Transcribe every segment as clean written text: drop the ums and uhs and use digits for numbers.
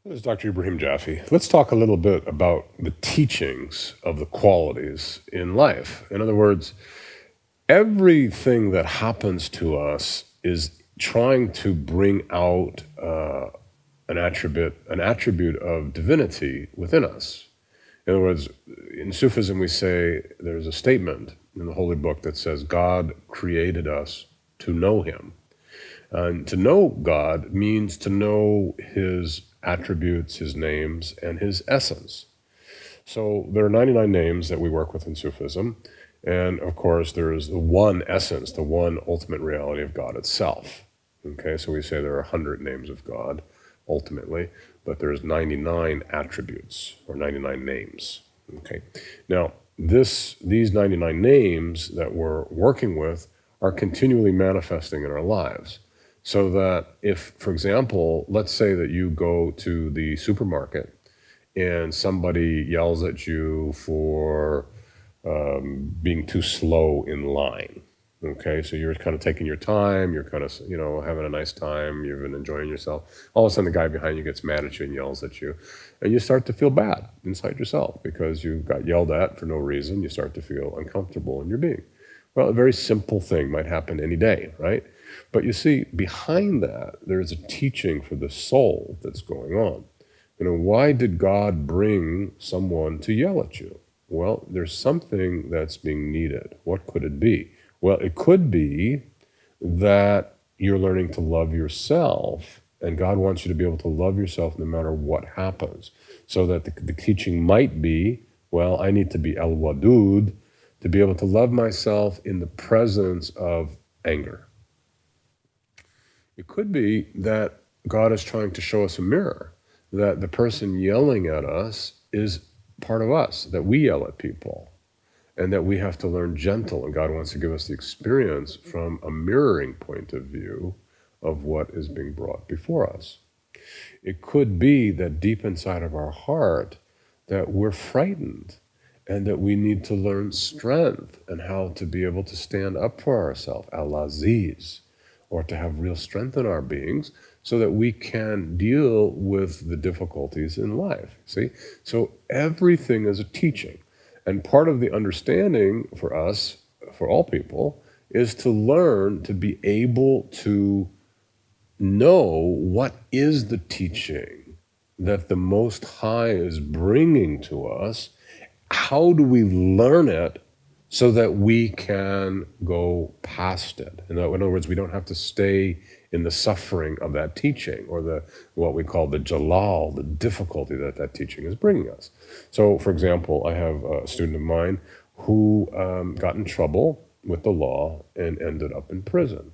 This is Dr. Ibrahim Jaffe. Let's talk a little bit about the teachings of the qualities in life. In other words, everything that happens to us is trying to bring out an attribute of divinity within us. In other words, in Sufism, we say there's a statement in the Holy Book that says God created us to know Him. And to know God means to know His attributes, His names, and His essence. So there are 99 names that we work with in Sufism. And of course, there is the one essence, the one ultimate reality of God itself. Okay, so we say there are 100 names of God ultimately, but there's 99 attributes or 99 names. Okay, now these 99 names that we're working with are continually manifesting in our lives. So that if, for example, let's say that you go to the supermarket and somebody yells at you for being too slow in line. Okay, so you're kind of taking your time, you're kind of, having a nice time, you've been enjoying yourself. All of a sudden, the guy behind you gets mad at you and yells at you, and you start to feel bad inside yourself because you got yelled at for no reason. You start to feel uncomfortable in your being. Well, a very simple thing might happen any day, right? But you see, behind that, there is a teaching for the soul that's going on. Why did God bring someone to yell at you? Well, there's something that's being needed. What could it be? Well, it could be that you're learning to love yourself, and God wants you to be able to love yourself no matter what happens. So that the teaching might be, well, I need to be El Wadud to be able to love myself in the presence of anger. It could be that God is trying to show us a mirror, that the person yelling at us is part of us, that we yell at people, and that we have to learn gentle, and God wants to give us the experience from a mirroring point of view of what is being brought before us. It could be that deep inside of our heart that we're frightened and that we need to learn strength and how to be able to stand up for ourselves, al-aziz, or to have real strength in our beings so that we can deal with the difficulties in life. See? So everything is a teaching. And part of the understanding for us, for all people, is to learn to be able to know what is the teaching that the Most High is bringing to us. How do we learn it so that we can go past it? In other words, we don't have to stay in the suffering of that teaching or what we call the jalal, the difficulty that that teaching is bringing us. So, for example, I have a student of mine who got in trouble with the law and ended up in prison.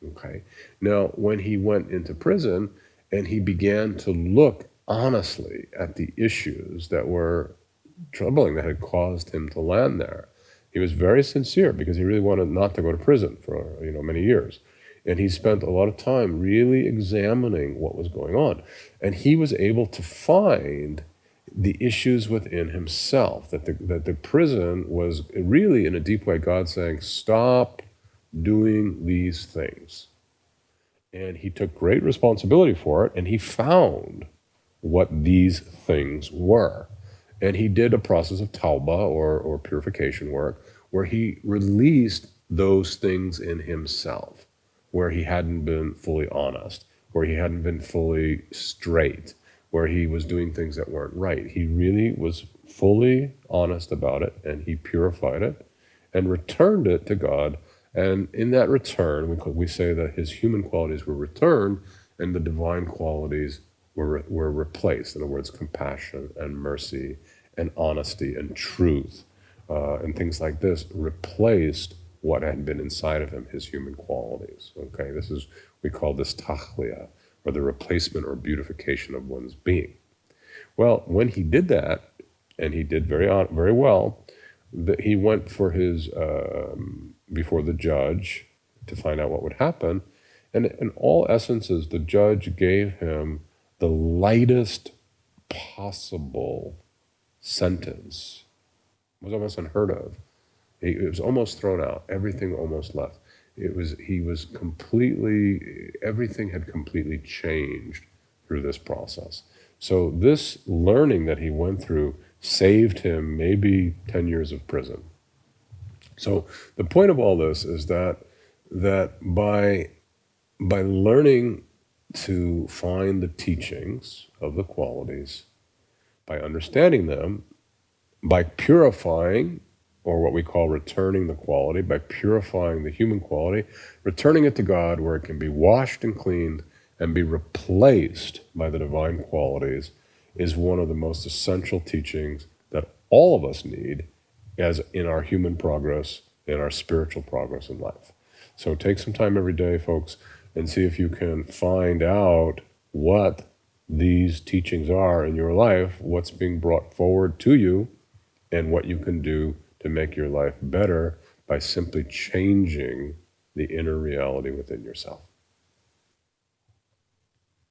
Okay. Now, when he went into prison and he began to look honestly at the issues that were troubling, that had caused him to land there, he was very sincere because he really wanted not to go to prison for many years. And he spent a lot of time really examining what was going on. And he was able to find the issues within himself, that the prison was really, in a deep way, God saying, stop doing these things. And he took great responsibility for it, and he found what these things were. And he did a process of tauba or purification work where he released those things in himself, where he hadn't been fully honest, where he hadn't been fully straight, where he was doing things that weren't right. He really was fully honest about it, and he purified it and returned it to God. And in that return, we say that his human qualities were returned and the divine qualities were replaced. In other words, compassion and mercy and honesty and truth and things like this replaced what had been inside of him, his human qualities. Okay, we call this tahliya, or the replacement or beautification of one's being. Well, when he did that, and he did very well, he went for his before the judge to find out what would happen, and in all essences, the judge gave him the lightest possible sentence. It was almost unheard of. It was almost thrown out. Everything almost left. Everything had completely changed through this process. So this learning that he went through saved him maybe 10 years of prison. So the point of all this is that by learning to find the teachings of the qualities, by understanding them, by purifying, or what we call returning the quality, by purifying the human quality, returning it to God where it can be washed and cleaned and be replaced by the divine qualities, is one of the most essential teachings that all of us need as in our human progress, in our spiritual progress in life. So take some time every day, folks, and see if you can find out what these teachings are in your life, what's being brought forward to you, and what you can do to make your life better by simply changing the inner reality within yourself.